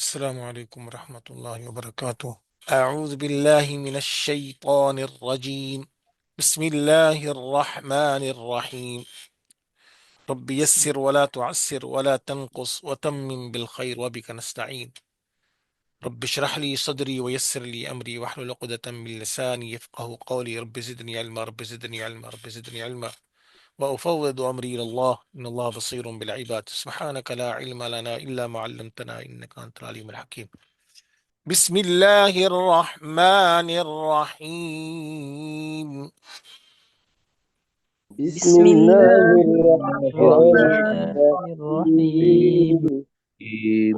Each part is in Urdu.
السلام علیکم ورحمۃ اللہ وبرکاتہ۔ اعوذ باللہ من الشیطان الرجیم، بسم اللہ الرحمن الرحیم۔ رب یسر ولا تعسر ولا تنقص وتمم بالخیر وبک نستعین۔ رب اشرح لي صدری ويسر لي امری واحلل عقدۃ من لسانی یفقهوا قولی۔ رب زدنی علما رب زدنی علما رب زدنی علما وأفوض أمري إلى الله إن الله بصير بالعباد سبحانك لا علم لنا إلا ما علمتنا إنك أنت العليم الحكيم۔ بسم الله الرحمن الرحيم۔ بسم الله الرحمن الرحمن الرحيم. الرحيم.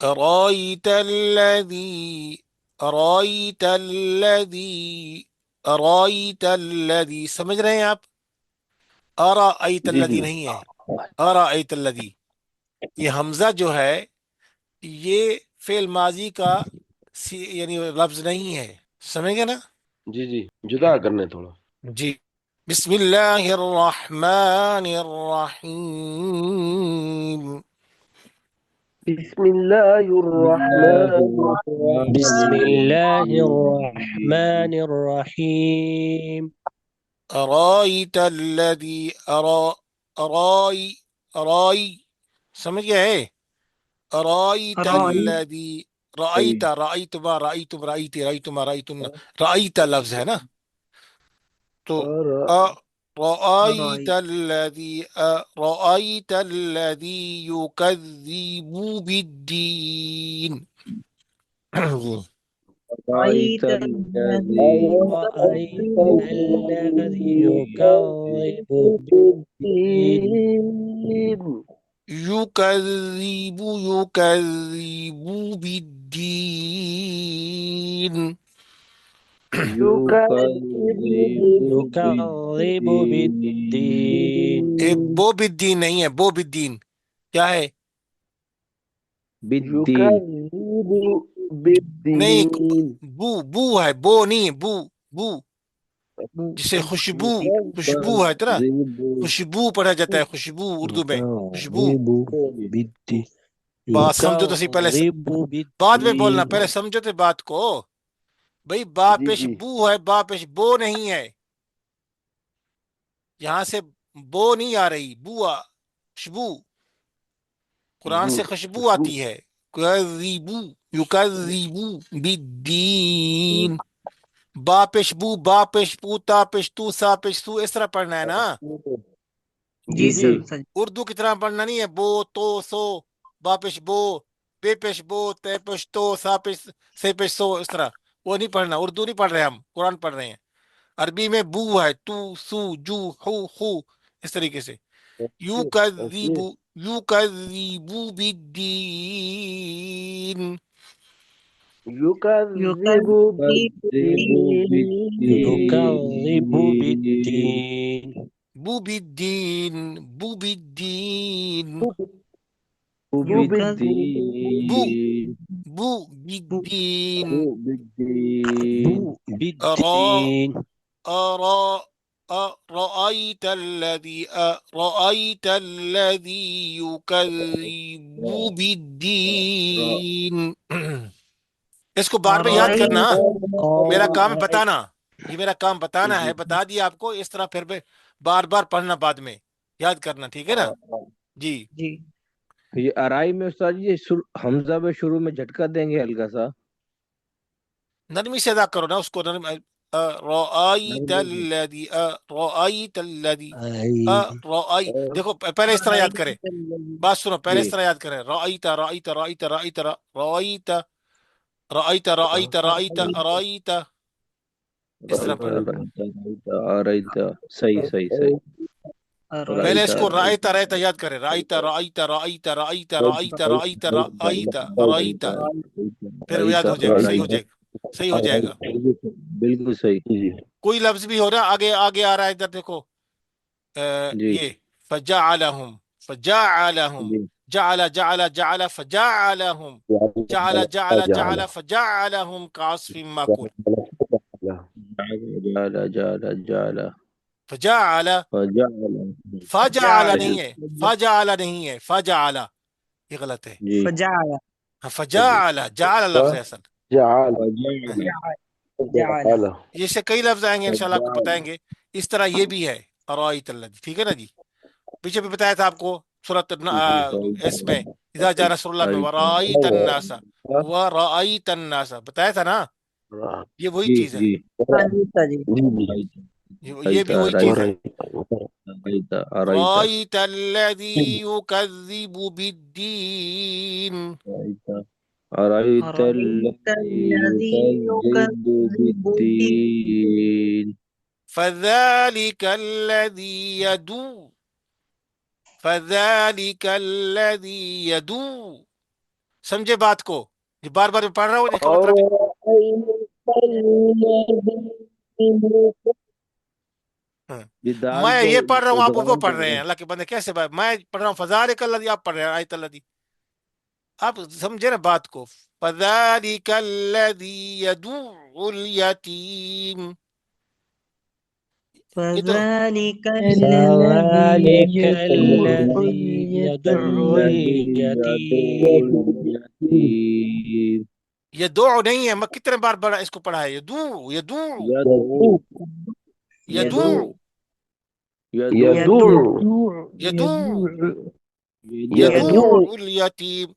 أرأيت الذي أرأيت الذي أرأيت الذي سمجھ رہے ہیں آپ؟ أرأيت جی الذي جی نہیں ہے، أرأيت الذي، یہ حمزہ جو ہے یہ فعل ماضی کا یعنی لفظ نہیں ہے، سمجھ گئے نا؟ جی جی جدا کرنے تھوڑا۔ جی، بسم اللہ الرحمن الرحیم۔ بسم الله الرحمن بسم الرحيم. الله الرحمن الرحيم. ارائیت الذی ارائی سمجھ گیا ہے؟ ارائیت الذی رأیت رأیتما رأیتم رأیتی رأیتما رأیتن رأیت لفظ ہے نا، تو رأيت الذي يكذب بالدين۔ رأيت الذي رأيت الذي يكذب بالدين. يكذب بالدين، يكذب بالدين. بو بالدین نہیں ہے، بو بالدین کیا ہے؟ نہیں، بو ہے، بو نہیں ہے، بو جسے خوشبو ہے نا، خوشبو پڑھا جاتا ہے، خوشبو اردو میں، خوشبو۔ بالدين. بات سمجھو تو صحیح، پہلے بعد میں بولنا، پہلے سمجھو تو بات کو بھائی، با پیش بو ہے، با پیش بو نہیں ہے، یہاں سے بو نہیں آ رہی، بو خوشبو، قرآن سے خوشبو آتی ہے۔ یکذبو بالدین، با پیش بو، با پیش پو، تا پیش تو، سا پیش سو، اس طرح پڑھنا ہے نا۔ جی جی اردو کی طرح پڑھنا نہیں ہے، بو تو سو، با پیش بو، بے پیش بو، تے پیش تو، سا پیش سے پیش سو، اس طرح وہ نہیں پڑھنا۔ اردو نہیں پڑھ رہے ہم، قرآن پڑھ رہے ہیں۔ عربی میں بو ہے، تو سو جو ہو خو، اس طریقے سے۔ یکذب بالدین، يكذب بالدين. بو بالدین، بو بالدین، بو بالدین، بالدين. رأيت الذي يكذب بالدين۔ اس کو بار بار یاد کرنا، میرا کام ہے بتانا، یہ میرا کام بتانا ہے، بتا دیا آپ کو، اس طرح پھر بار بار پڑھنا بعد میں، یاد کرنا، ٹھیک ہے نا؟ جی یہ ارائی میں استاد جی حمزہ میں شروع میں جھٹکا دیں گے ہلکا سا، نرمی سے ادا کرو نا اس کو، نرم رأيت الذي رأيت الذي دیکھو پہلے اس طرح یاد کرے، بات سنو، پہلے اس طرح یاد کرے، رأيت رأيت رأيت رأيت رأيت رأيت رأيت رأيت رأيت، اس طرح پڑھنا۔ صحیح صحیح صحیح۔ پہلے اس کو رأيت رأيت یاد کرے، رأيت رأيت رأيت رأيت رأيت رأيت رأيت رأيت، پھر یاد ہو جائے گا، صحیح ہو جائے گا، صحیح ہو جائے گا۔ بالکل صحیح۔ کوئی لفظ بھی ہو رہا آگے آ رہا ہے، ادھر دیکھو، یہ فجعلهم فجعلهم جعل جعل جعل فجعلهم جعل جعل جعل فجعلهم كعصف مأكول۔ جعل فجعل، فجعل نہیں ہے، فجعل نہیں ہے، فجعل، یہ غلط ہے، فجعل جعل لفظ ہے اصل. فجعل ہاں. جعل جعل یہ سے کئی لفظ آئیں گے انشاءاللہ آپ کو فجعل بتائیں گے. اس طرح یہ بھی ہے ارائیت الذی. ٹھیک ہے نا جی. پیچھے بھی بتایا تھا آپ کو سورۃ اس میں اذا جاء نصر اللہ میں ورائیت الناس ورائیت الناس بتایا تھا نا. یہ وہی جی چیز ہے. جی رأيت جی یہ بھی وہی چیز ہے. رأيت رأيت رائیت الذی یکذب بالدین رأيت رأيت الذي الذي يكذب يكذب بالدين بالدين فذلك الذی یدعو فذلك الذی یدعو. سمجھے بات کو. یہ بار بار میں پڑھ رہا ہوں اس کا مطلب ہاں. یہ دال میں کو یہ پڑھ رہا ہوں آپ وہ ادغام پڑھ کر رہے رہے ہیں. اللہ کے بندے کیسے بات. میں پڑھ رہا ہوں فذالک الذی آپ پڑھ رہے ہیں آیت الذی. آپ سمجھے نا بات کو. فذلك الذی یدعو الیتیم. یہ تو فذلك الذي فذلك يدعو الذي يدع الذي اليتيم اليتيم يدعو اليتيم یدعو نہیں ہے. میں کتنے بار بڑا اس کو پڑھا ہے. یدعو یدعو يدعو یدعو يدعو يدعو یدعو يدعو یدعو الیتیم.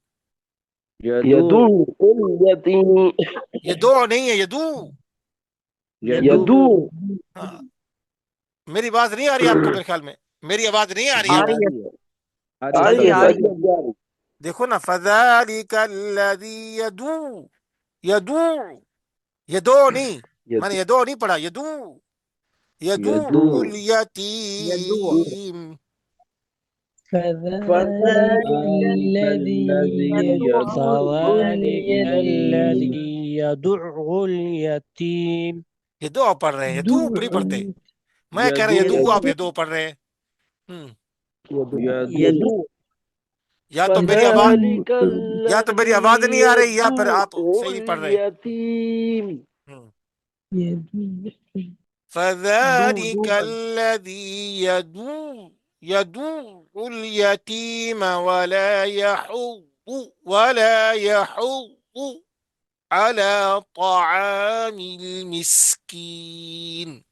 يدعو اليتيم یدعو نہیں ہے یدعو. يدعو ہاں. میری آواز نہیں آ رہی آپ کو میرے خیال میں. میری آواز نہیں آ رہی ہے جی آپ آ کو. رہی ہے آ جی رہی آ ہے رہی ہے دیکھو نا فذلك الذي يدعو يدعو یدعو نہیں. میں نے یدعو نہیں پڑھا. یدعو يدعو یدعو يدعو الیتیم. فذلك فذلك الذي يدعو فذلك اليتيم الذي يدع اليتيم یدعو پڑھ رہے ہیں. یدعو نہیں پڑھتے. میں کہہ رہا ہوں يدعو یدعو آپ یدعو پڑھ رہے ہیں. يدعو یا تو میری آواز فذلك یا تو میری الذي آواز نہیں آ رہی یا پھر آپ يدعو صحیح پڑھ رہے اليتيم ہیں. يدعو فذلك الذي يدعو اليتيم ولا يحض على طعام المسكين.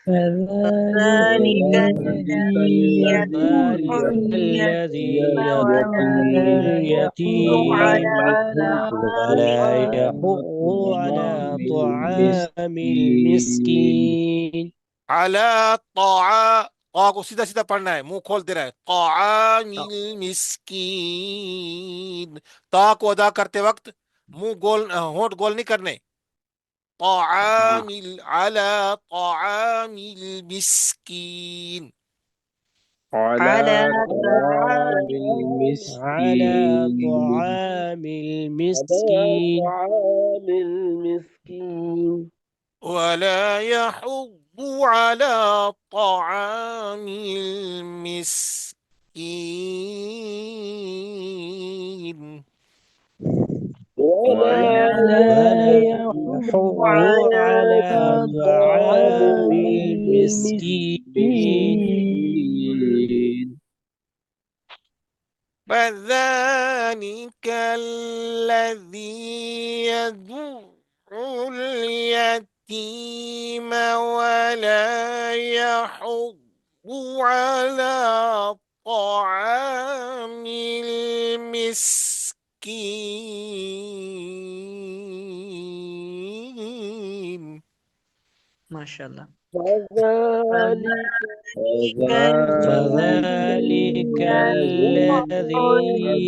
فذلك الذي يدعو ذلك الذي اليتيم يدعو ولا يحض اليتيم على ولا طعام يحض على طعام المسكين المسكين على طعام. طا کو سیدھا سیدھا پڑھنا ہے. منہ کھول دے رہا ہے. طعام المسکین. تا کو ادا کرتے وقت منہ گول ہونٹ گول نہیں کرنے. على طعام المسكين. على على طعام على المسكين طعام على المسكين طعام المسكين ولا يحض على طعام المسكين. ولا ولا ولا يحض يحض على على طعام طعام المسكين المسكين فذلك الذي يدعو اليتيم ولا يحض على طعام المسكين. ما شاء الله فذلك فذلك فذلك الذي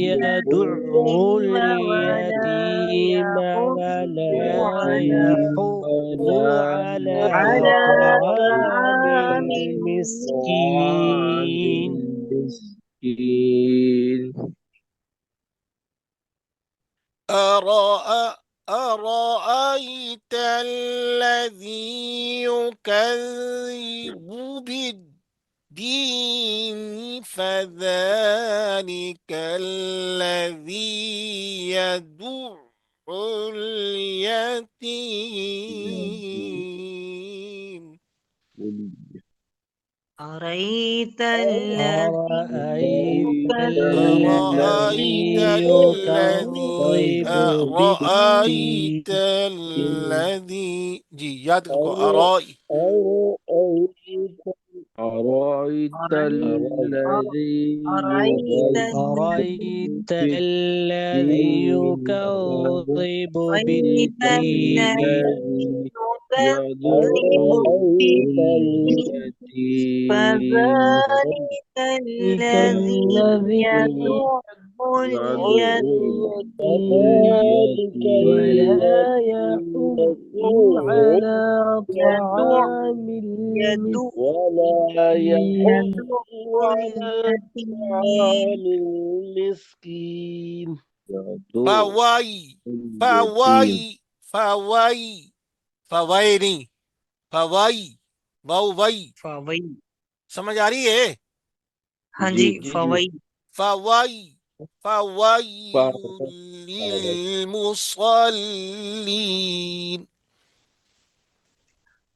يدع اليتيم ولا اليتيم يحض ولا على يحض على على طعام طعام طعام المسكين المسكين أرأيت الذي يكذب بالدين فذلك الذي يدع اليتيم. أرأيت الذي أرأيت أرأيت الذي الذي يكذب أرأيت بالدين الذي جی یاد رکھو أرأي أرأيت الذي أرأيت يكذب أرأيت الذي بالدين يكذب بالدين الذي يدعو يكذب اليتيم فذلك ذلك الذي الذي يدع يدعو اليتيم ولا اليتيم يحض على يدع طعام يدع المسكين اليتيم المسكين يدعو فواي اليتيم فواي فواي فوائنی فوائی واو وائی فوئی سمجھ آ رہی ہے ہاں جی جی جی فوئی فوائی فوائل فوائل للمصلين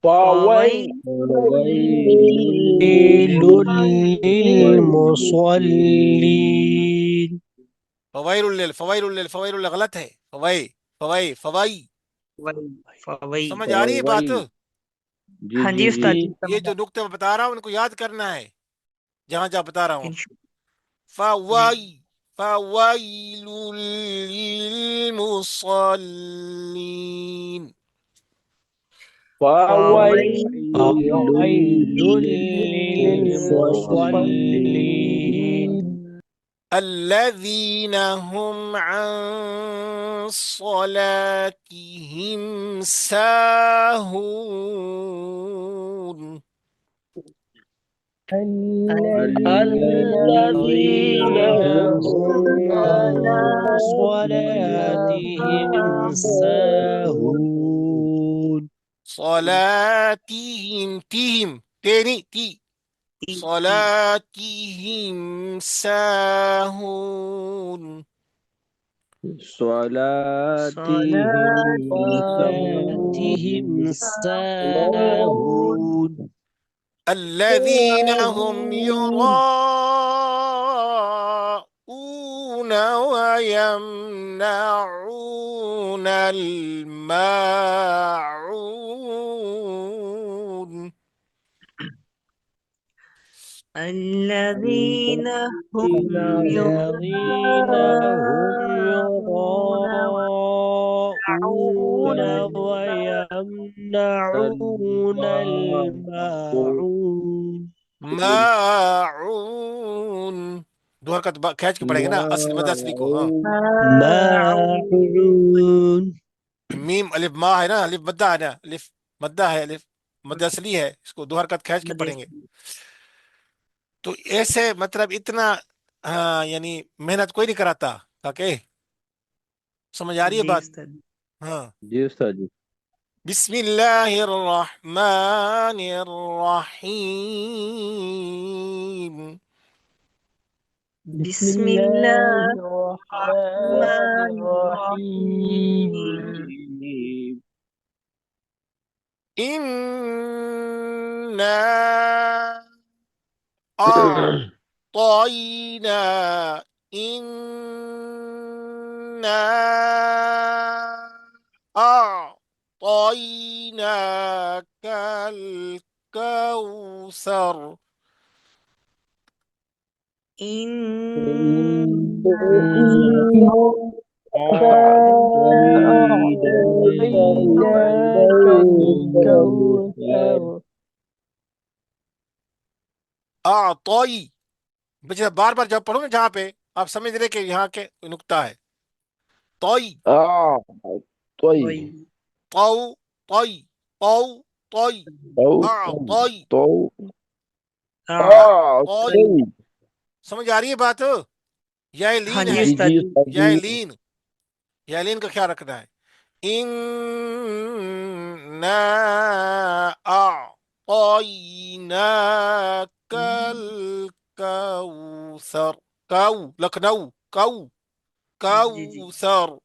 فوئی ويل للمصلين فوائل غلط ہے فوائی فوائی فوائی فوئی سمجھ آ رہی ہے بات جی ہاں جی جی استاد جی جی یہ جو نقطے میں بتا رہا ہوں ان کو یاد کرنا ہے جہاں جہاں بتا رہا ہوں جی فوائی فوائل للمصلين فويل ويل للمصلين للمصلين الذين هم عن صلاتهم ساهون الذين هم عن صلاتهم ساهون صلاتهم تيهم تاني تي صلاتهم ساهون صلاتهم صلاتهم ساهون الذين هم يراءون ويمنعون الماعون الذين هم الذين هم يراءون ويمنعون الماعون ماعون دو حرکت کھینچ کے پڑھیں گے نا اصل مد اصلی کو ہاں ماعون میم الف ما ہے نا الف مدہ ہے نا الف مدہ ہے الف مد اصلی ہے اس کو دو حرکت کھینچ کے پڑھیں گے تو ایسے مطلب اتنا ہاں یعنی محنت کوئی نہیں کراتا تاکہ سمجھ آ رہی ہے جی بات استاد ہاں جی استاد جی بسم اللہ الرحمن الرحیم بسم بسم الله الله الرحمن الرحمن الرحيم الرحيم إنا أعطينا إنا أعطيناك الكوثر إنا أعطيناك الكوثر أعطي بجے بار بار جب پڑھو نا جہاں پہ آپ سمجھ رہے کہ یہاں کے نقطہ ہے طوئی طيب طو طوئی طو طوئی أعطي تو طوئی سمجھ آ رہی ہے بات یا ہاں لین جی ہے جی استاد جی جی یا لین یا لین کا خیال رکھنا ہے إنا أعطيناك الكوثر كو لكنو كو جی جی كوثر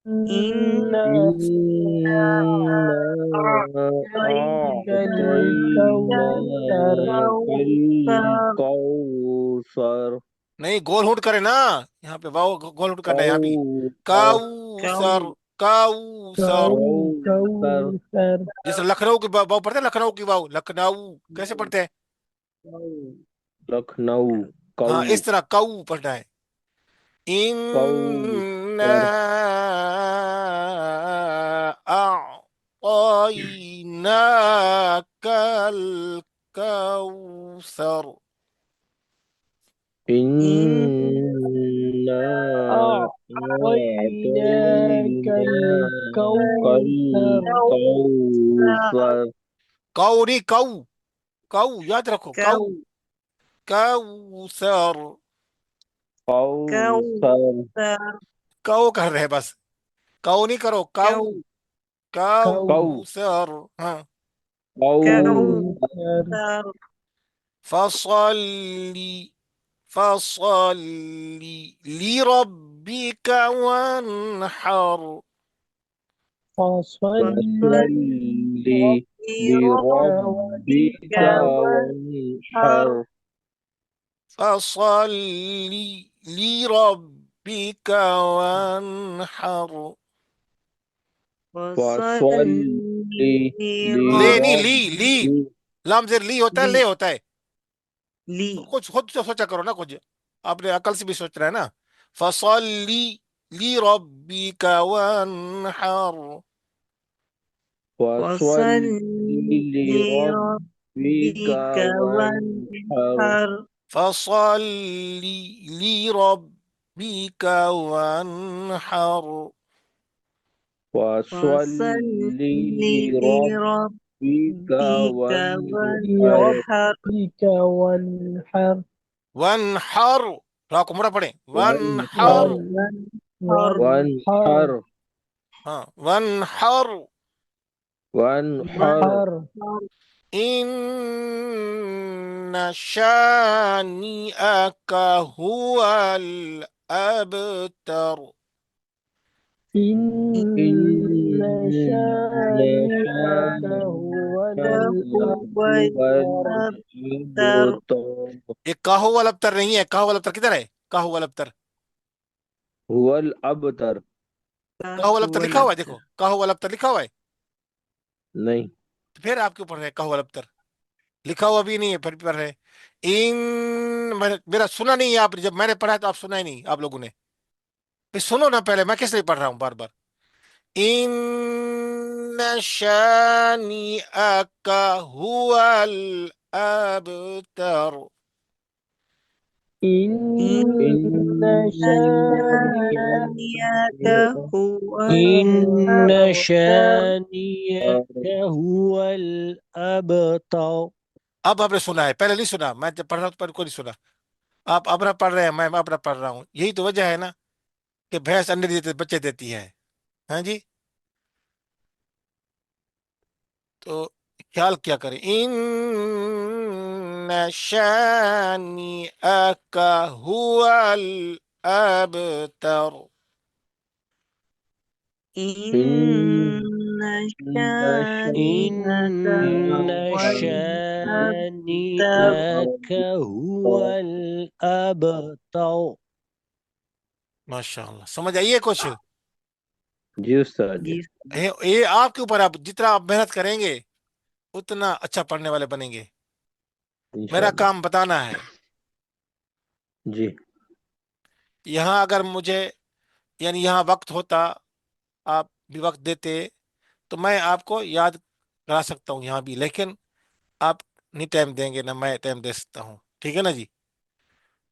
إنا إنا أعطيناك الكوثر أعطيناك الكوثر نہیں، گول ہوٹ کرے نا، یہاں پہ واؤ گول ہوٹ کرنا ہے یہاں بھی. كوثر کاؤسر، کاؤسر. كوثر كوثر جیسے لکھنؤ کی واؤ پڑھتے ہیں، لکھنؤ کی واؤ، لکھنؤ کیسے پڑھتے ہیں؟ لکھنؤ ہاں کو اس طرح کو پڑھنا ہے. انا کوثر اعطیناک الکوثر. إنا أعطيناك أعطيناك الكوثر الكوثر کو نہیں، کو یاد رکھو، کو، کوثر. کوثر کو کر رہے بس، کو نہیں کرو، کو، كوثر کوثر. ہاں. کوثر فصلی، فصلی لربک وانحر. فصل فصل لربك وانحر فصلی لربک وانحر. فصل لے نہیں، لی، لی، لربك لام زیر لی ہوتا ہے، لے ہوتا ہے. لی کچھ خود سے سوچا کرو نا، کچھ آپ نے عقل سے بھی سوچنا ہے نا. فصلی لربک وانحر. فصل لربك لربك وانحر وانحر فصلی لربک وانحر. فصل فصل لربك لربك وانحر وانحر لربك وانحر وانحر، را کو مڑا پڑے، وانحر. وانحر وانحر وانحر ہاں، وانحر. وانحر وانحر ان شانئک هو الابتر. إن إن شانئك هو شانئك هو الأبتر هو الأبتر الأبتر یہ کاہو والا ابتر نہیں ہے، کاہو والا ابتر کدھر ہے؟ کاہو والا ابتر، هو الأبتر کاہو والا ابتر هو لکھا ہوا ہے، الأبتر دیکھو کاہو والا ابتر لکھا ہوا ہے. نہیں تو پھر آپ کیوں پڑھ رہے ہیں کاہو والا ابتر؟ لکھا ہوا بھی نہیں ہے پھر بھی پڑھ رہے ہیں. ان میرا سنا نہیں ہے آپ نے، جب میں نے پڑھا تو آپ سنا ہی نہیں آپ لوگوں نے. پھر سنو نا پہلے، میں کس لیے پڑھ رہا ہوں بار بار. ان شانئک هو الابتر. إن إن شانئك شانئك هو إن الأبتر شانئك هو الأبتر اب آپ نے سنا ہے، پہلے نہیں سنا. میں جب پڑھ رہا ہوں تو پہلے کو نہیں سنا. آپ ابرا پڑھ رہے ہیں، میں ابرا پڑھ رہا ہوں. یہی تو وجہ ہے نا کہ بھینس انڈے دیتے بچے دیتی ہے. ہاں جی، تو خیال کیا کریں. ان شانئک هو الابتر. إن إن شانئك إن هو الأبتر شانئك هو الأبتر ماشاء اللہ، سمجھ آئیے کچھ؟ جی استاد جی جی یہ آپ کے اوپر، آپ جتنا آپ محنت کریں گے اتنا اچھا پڑھنے والے بنیں گے. میرا انشاءاللہ کام بتانا ہے. جی یہاں اگر مجھے، یعنی یہاں وقت ہوتا، آپ بھی وقت دیتے تو میں آپ کو یاد کرا سکتا ہوں یہاں بھی، لیکن آپ نہیں ٹائم دیں گے نہ میں ٹائم دے سکتا ہوں. ٹھیک ہے نا جی؟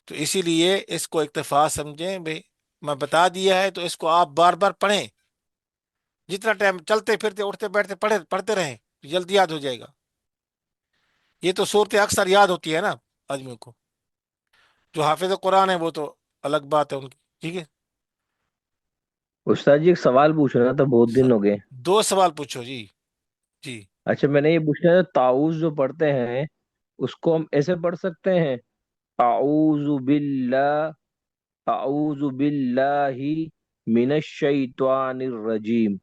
تو اسی لیے اس کو اکتفا سمجھیں بھائی، میں بتا دیا ہے تو اس کو آپ بار بار پڑھیں. جتنا ٹائم چلتے پھرتے اٹھتے بیٹھتے پڑھتے رہیں تو جلدی یاد ہو جائے گا. یہ تو صورتیں اکثر یاد ہوتی ہے نا آدمیوں کو. جو حافظ قرآن ہے وہ تو الگ بات ہے ان کی. ٹھیک ہے، استاد جی ایک سوال پوچھنا تھا بہت دن ہو گئے دو سوال پوچھو جی. جی، اچھا میں نے یہ پوچھنا تھا تعوذ جو پڑھتے ہیں اس کو ہم ایسے پڑھ سکتے ہیں اعوذ باللہ اعوذ باللہ من الشیطان الرجیم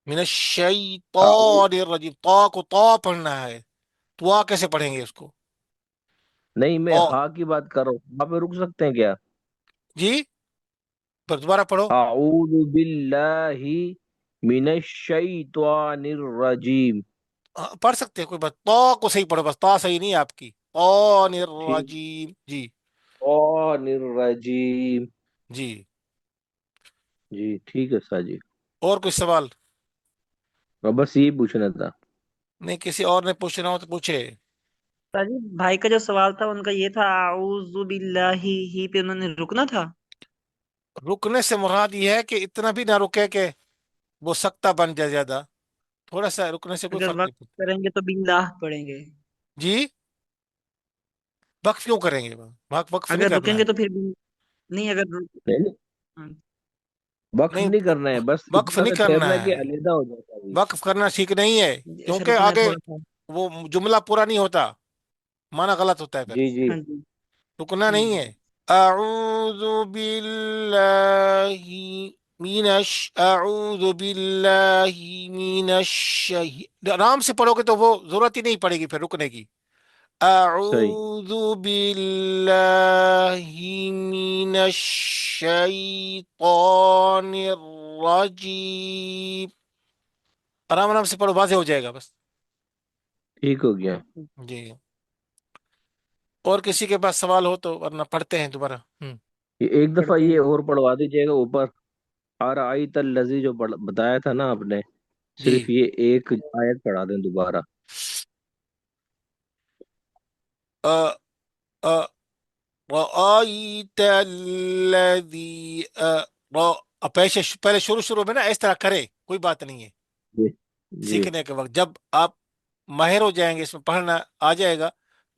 من الشیطان الرجیم، طا کو طا پڑھنا ہے، طوا کیسے پڑھیں گے اس کو؟ نہیں میں طا، ہا کی بات کر رہا ہوں، وہاں پہ رک سکتے ہیں کیا؟ جی پھر دوبارہ پڑھو۔ اعوذ باللہ من الشیطان الرجیم. پڑھ سکتے ہیں، کوئی بات، طا کو صحیح پڑھو، بس طا صحیح نہیں ہے آپ کی، طان ٹھیک. الرجیم، جی شیطان الرجیم. جی۔ جی ٹھیک ہے سر جی. اور کوئی سوال؟ اور بس یہی پوچھنا تھا. نہیں کسی اور نے پوچھنا ہو تو پوچھے۔ ساجد بھائی کا جو سوال تھا ان کا یہ تھا اعوذ باللہ ہی پہ انہوں نے رکنا تھا۔ رکنے سے مراد یہ ہے کہ اتنا بھی نہ رکے کہ وہ سکتہ بن جائے زیادہ، تھوڑا سا رکنے سے کوئی اگر فرق نہیں وقف پڑتا۔ کریں گے تو باللہ پڑھیں گے، جی وقف کیوں کریں گے؟ وقف نہیں اگر رکیں کرنا گے ہے، تو پھر نہیں اگر نہیں، ہاں، وقف نہیں نہیں کرنا ہے، بس وقف اتنا نہیں سا کرنا ٹھہرنا ہے کہ ہے، علیحدہ ہو جاتا ہے. وقف کرنا ٹھیک نہیں ہے، اچھا کیونکہ رکنا ہے آگے تھوڑا سا۔ وہ جملہ پورا نہیں ہوتا، معنی غلط ہوتا ہے پھر، جی جی. ہاں جی رکنا نہیں ہے۔ اعوذ باللہ اعوذ باللہ من آرام سے پڑھو گے تو وہ ضرورت ہی نہیں پڑے گی پھر رکنے کی۔ صحیح. اعوذ باللہ من الشیطان الرجیم، آرام آرام سے پڑھو، واضح ہو جائے گا بس۔ ٹھیک ہو گیا. جی اور کسی کے پاس سوال ہو تو، ورنہ پڑھتے ہیں دوبارہ۔ ایک دفعہ پڑھتے ہیں۔ یہ اور پڑھوا دیجیے گا اوپر، ارایت الذی جو بتایا تھا نا آپ نے، جی صرف یہ ایک آیت پڑھا دیں دوبارہ. رأيت الذي پہلے شروع میں نا اس طرح کرے، کوئی بات نہیں ہے، جی جی سیکھنے کے وقت جب آپ ماہر ہو جائیں گے، اس میں پڑھنا آ جائے گا،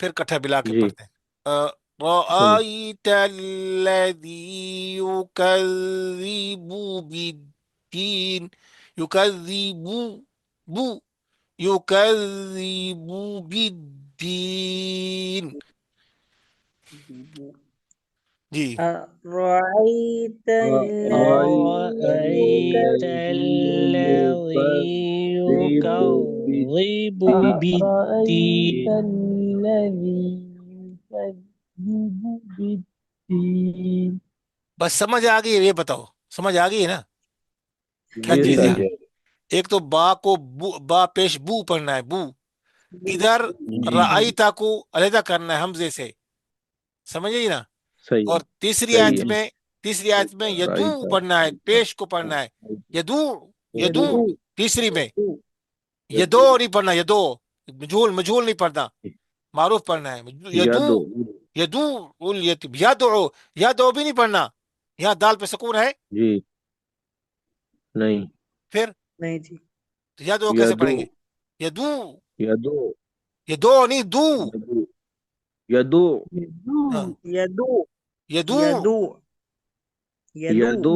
پھر کٹھا ملا کے جی. پڑھتے ہیں۔ چلو. رأيت الذي يكذب بالدين، يكذب بو يكذب بالدين، جی رأيت الذي أرأيت الذي يكذب بالدين الذي يكذب بالدين. بس سمجھ آ گئی ہے، یہ بتاؤ سمجھ آ گئی ہے نا کیا جی چیز سر ہے؟ جی. ایک تو با کو با پیش بو پڑھنا ہے، بو، ادھر جی رأیتا کو علیحدہ کرنا ہے حمزے سے، سمجھے جی نا؟ صحیح اور تیسری صحیح آیت ہے. میں یدو رائٹ. پڑھنا ہے، پیش کو پڑھنا ہے، یدو، یدو تیسری میں، یدو نہیں پڑھنا، یدو مجھول نہیں پڑھنا، معروف پڑھنا ہے، یدو، یادو. یدو الیتیم، یدعو، یدعو بھی نہیں پڑھنا، یہاں دال پہ سکون ہے، جی نہیں. پھر نہیں جی یدعو کیسے یادو پڑھیں گے؟ یدو، یادو یدو نہیں دو، یادو یادو ہاں یدو یدو، یدو یدو یادو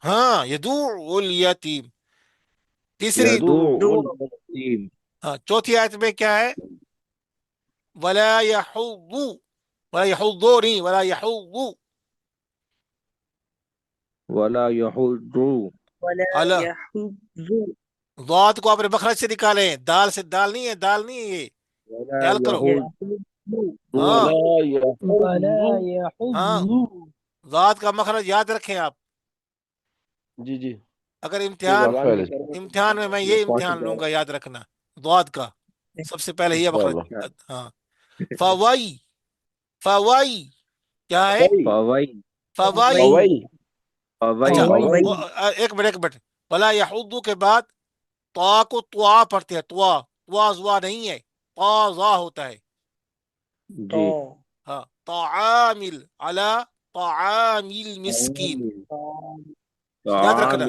ہاں یدو الیتیم، تیسری، یادو دو التیم. ہاں چوتھی آیت میں کیا ہے؟ ولا يحض، ولا يحض نہیں، ولا يحض ولا یحضو. ولا على، يحض ضاد کو آپ نے مخرج سے نکالیں، دال سے، دال نہیں ہے، دال نہیں ہے یہ، ولا خیال کرو، یحض. يحض ہاں ولا ولا یحض. ہاں، يحض. ضاد کا مخرج یاد رکھیں آپ، جی جی. اگر قرآن امتحان میں کرو امتحان میں میں یہ پانچ امتحان لوں بار. گا، یاد رکھنا، ضاد کا سب سے پہلے یہ مخرج، اچھا. ہاں، فوائی، فوائی کیا ہے؟ فوائی فوائی، وہی اچھا فوائی. وہی ایک منٹ، ولا یحض کے بعد طا کو طوا پڑھتے ہیں، طوا، طوا زوا نہیں ہے، طا ظا ہوتا ہے، جی. تو ہاں، طعامل علی طعام المسکین، یاد طعام رکھنا،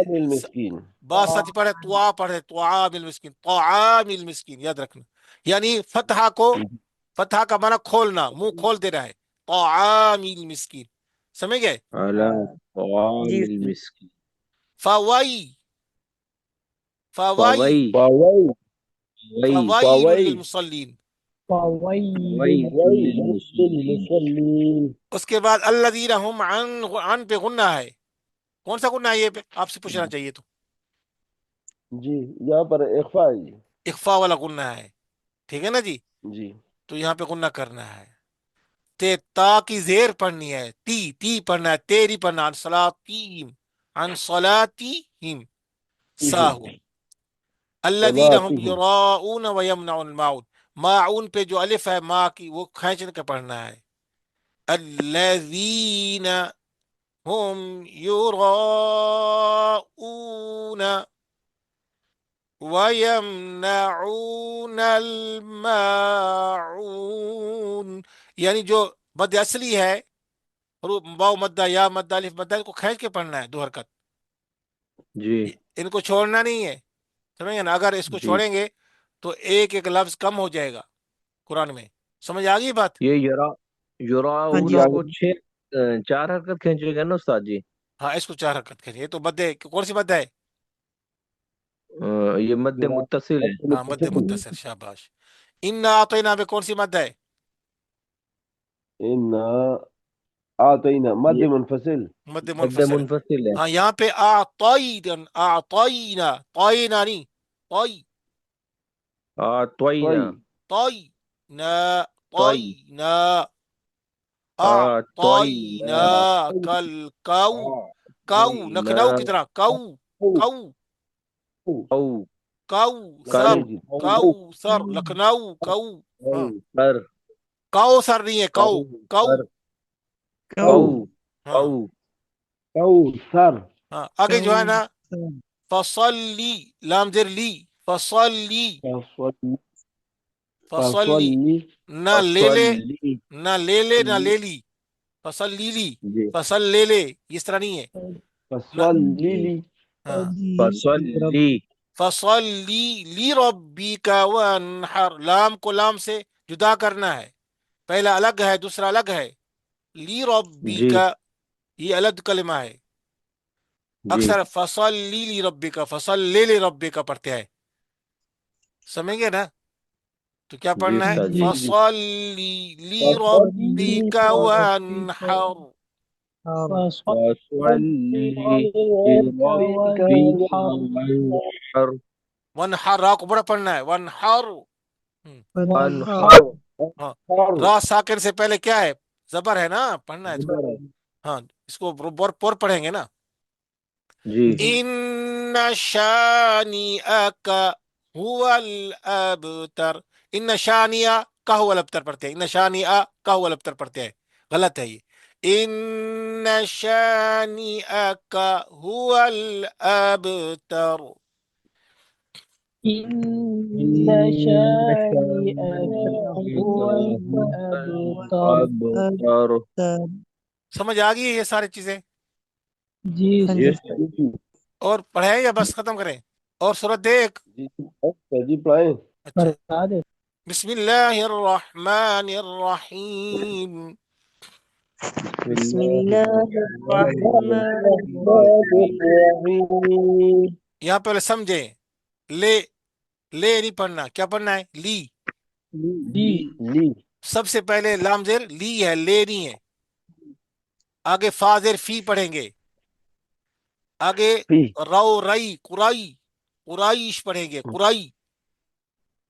المسکین. با سچ پڑھے، طوا پڑھے، طعام المسکین، طعام المسکین، یاد رکھنا، یعنی فتحہ کا معنی کھولنا، منہ کھول دینا ہے، طعام المسکین، سمجھ گئے؟ علی طعام جی المسکین. فوائی، فوائی، فوائی فوائی فوائل للمصلین، فويل ويل للمصلين. اس کے بعد الذین هم عن پہ غنہ ہے. کون سا غنہ ہے یہ پہ؟ آپ سے پوچھنا چاہیے تو. جی یہاں پر اخفا ہے جی. اخفا والا غنہ ہے. ٹھیک ہے نا جی. جی تو یہاں پہ غنہ کرنا ہے. تا کی زیر پڑھنی ہے. تی پڑھنا ہے. تیری پڑھنا. عن صلاتیم. عن صلاتیم. ساہو. الذین هم صلاتہم. یراؤون ویمنعون الماعون. ماعون پہ جو الف ہے ما کی وہ کھینچ کے پڑھنا ہے. الذین هم یراؤون وَيَمْنَعُونَ الْمَاعُونَ. یعنی جو مد اصلی ہے واو مدہ یا مدہ الف مدہ ان کو کھینچ کے پڑھنا ہے 2 حرکت. جی ان کو چھوڑنا نہیں ہے. سمجھ گے نا. اگر اس کو جی چھوڑیں گے تو ایک ایک لفظ کم ہو جائے گا قرآن میں. سمجھ آ گئی بات؟ یہ ہاں جی یراؤنا کو 4 حرکت کھینچے گا نا استاد جی. ہاں اس کو 4 حرکت کھینچے. یہ تو مدہ کون سی مدہ ہے؟ یہ مد متصل ہے. ہاں مدہ متصل. شاباش. انا اعطینا میں کون سی مدہ ہے؟ ان آتینا مد یہ منفصل. مد مد منفصل. منفصل ہے. ہاں یہاں پہ اعطینا طائنا نہیں طائی طوینا طائنا طوی طائنا طوینا اعطینا کل کو طوینا لکھنؤ کی طرح کو کو او کل سر جی کو لکھنؤ کو. ہاں سر کو سر نہیں ہے کو کو. سر کو ہاں کوثر. ہاں آگے جو ہے نا فصلی لام زر لی فصلی فصلی فصلی نہ لے لے فصلی. نہ لے لے نہ لے لی. فصل لی جی فصل لے لے اس طرح نہیں ہے. فصلی لی ہاں فصلی فصل لی ربی کا وانحر. لام کو لام سے جدا کرنا ہے. پہلا الگ ہے دوسرا الگ ہے. لی ربی جی کا یہ الگ کلمہ ہے. جی اکثر فصل لی ربی کا فصل لے ربی کا پڑھتے ہیں. سمجھ گے نا. تو کیا جی پڑھنا ہے؟ استاد جی. فصل لی ربی کا وانحر. فصلی ربك لربک وانحر. وانحر. ونحر را کو بڑا پڑھنا ہے. ونحر. وانحر ہاں اور را ساکن سے پہلے کیا ہے؟ زبر ہے نا. پڑھنا ہے اس کو. ہاں اس کو پور پڑھیں گے نا. جی ان شانئک هو الابتر. ان شانیہ کا هو الابتر پڑھتے ہیں. ان شانیہ کا هو الابتر پڑھتے ہیں. غلط ہے یہ. ان شانئک هو الابتر. إن شانئك هو الأبتر. ابتر. سمجھ آ گئی ہے یہ ساری چیزیں؟ جی ہاں جی جی اور پڑھیں یا بس ختم کریں؟ اور سورت دیکھ. جی پڑھائیں. اچھا. بتا دے. بسم اللہ الرحمن الرحیم. بسم اللہ الرحمن الرحیم. یہاں پہلے سمجھیں. لے نہیں پڑھنا. کیا پڑھنا ہے؟ لی. جی لی سب سے پہلے لام زیر لی ہے لے نہیں ہے. آگے فا زیر فی پڑھیں گے. آگے فی رو رئی قرائش پڑھیں گے. قرائی.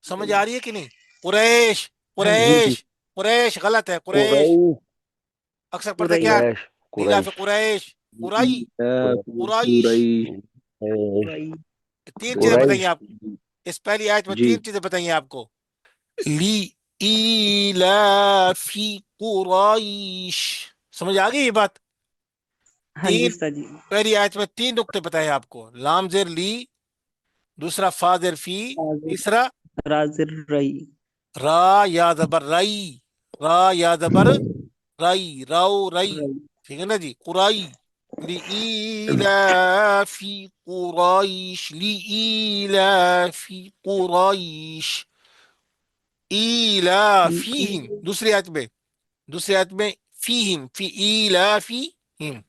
سمجھ آ رہی ہے کہ نہیں؟ قریش ہاں جی قریش قریش غلط ہے. قریش اکثر پڑھتے کیا؟ قریش لیلا قریش فی قریش قرائی قرائش. قریش. 3 چیزیں بتائیے قریش آپ. اس پہلی آیت میں جی 3 چیزیں بتائیے آپ کو. لی ایلافی قرائش. سمجھ آ گئی یہ بات؟ ہاں جی 3 استاد جی. پہلی آیت میں 3 نقطے بتائے آپ کو. لام زیر لی دوسرا فا زیر فی تیسرا رازر رئی. را یا زبر رئی را یا زبر رئی رئی. ٹھیک ہے نا جی. قرائی لإيلاف قريش لإيلاف قريش إيلافهم. دوسری آیت میں فیہم فی ایلافیہم.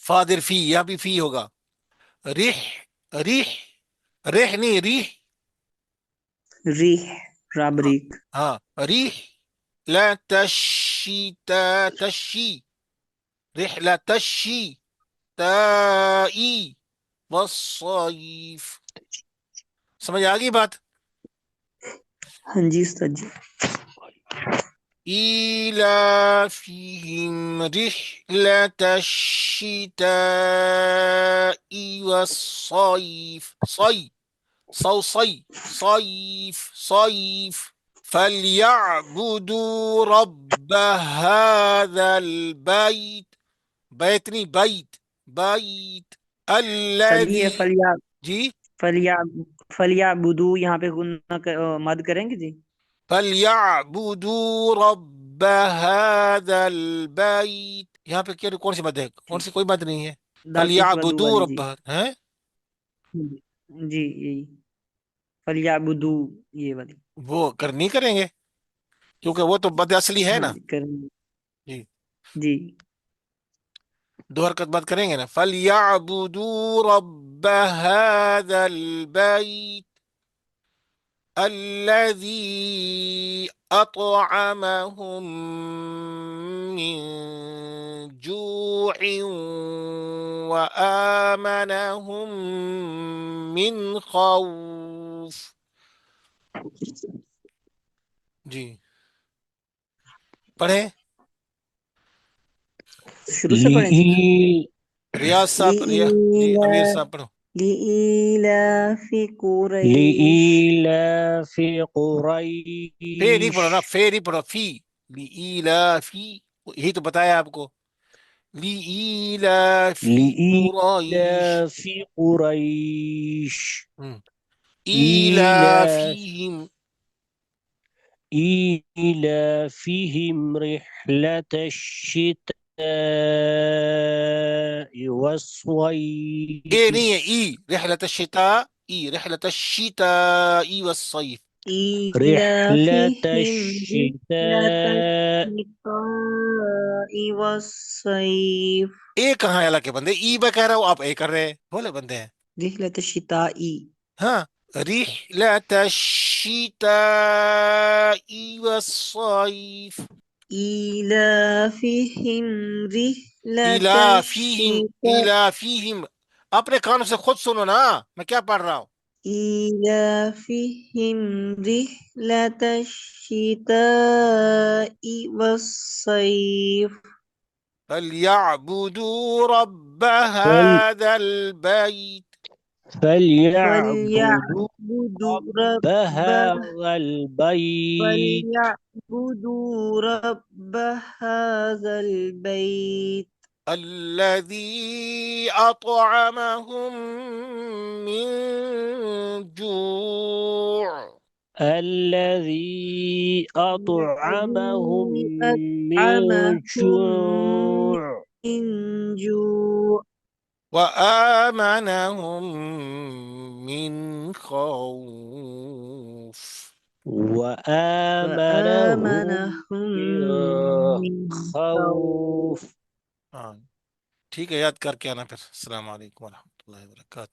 فادر فی یہاں بھی فی ہوگا. ریح ریح ریح نہیں ریح. ریح را بریک. ہاں رحلة الشتاء تشی رحلة الشتاء والصيف. سمجھ آ گئی بات؟ ہاں جی استاد جی. إيلافهم رحلة الشتاء والصيف صيف فليعبدوا رب هذا البيت. بیت نہیں، بیت استاد جی یہ الذي. فلیا جی فلیا فلیا بدو یہاں پہ مد کریں گے جی. فَلْيَعْبُدُوا رَبَّ هَذَا الْبَيْتِ. یہاں پہ کیا کون سی مد ہے؟ کون سی؟ کوئی مد نہیں ہے. دال پیش ودو فَلْيَعْبُدُوا والی رَبَّ جی. ہیں. جی یہی فلیا بدو یہ والی. وہ نہیں کریں گے کیونکہ وہ تو مد اصلی ہے ہاں نا. جی کریں گے جی جی. 2 حرکت بعد کریں گے نا. فَلْيَعْبُدُوا رَبَّ هَذَا الْبَيْتِ الذي أطعمهم من جوع وآمنهم من خوف. جی پڑھیں. شروع سے پڑھیں جی. ریاض صاحب جی امیر صاحب پڑھو. لإيلاف قريش لإيلاف فی نہیں پڑھو نا، قريش فی نہیں پڑھو، فی لإیلافی. یہی تو بتایا آپ کو. لإیلافی قریش. لإيلاف قريش إيلاف ایلافیہم. إيلافهم رحلة الشتاء والصيف اے نہیں ہے، ای رحلت الشتاء، ای رحلت الشتاء والصيف. رحلة إيلافهم رحلة الشتاء الشتاء والصيف. اے کہاں ہے اللہ کے بندے؟ ای میں کہہ رہا ہوں، آپ اے کر رہے ہیں. بولے بندے ہیں. رحلة الشتاء ہاں رحلت الشتاء والصيف. إيلافهم رحلة ایلافیہم، الشتاء ایلافیہم. اپنے کانوں سے خود سنو نا، میں کیا پڑھ رہا ہوں. إيلافهم رحلة الشتاء والصيف. فَلْيَعْبُدُوا رَبَّ هَذَا الْبَيْتِ. فليعبدوا فليعبدوا رب هذا البيت فليعبدوا رب هذا البيت الذي أطعمهم من جوع الذي أطعمهم الذي من أطعمهم جوع من جوع وآمنهم من خوف. وآمنهم وآمنهم من من خوف. ٹھیک ہے، یاد کر کے آنا پھر. السلام علیکم ورحمۃ اللہ وبرکاتہ.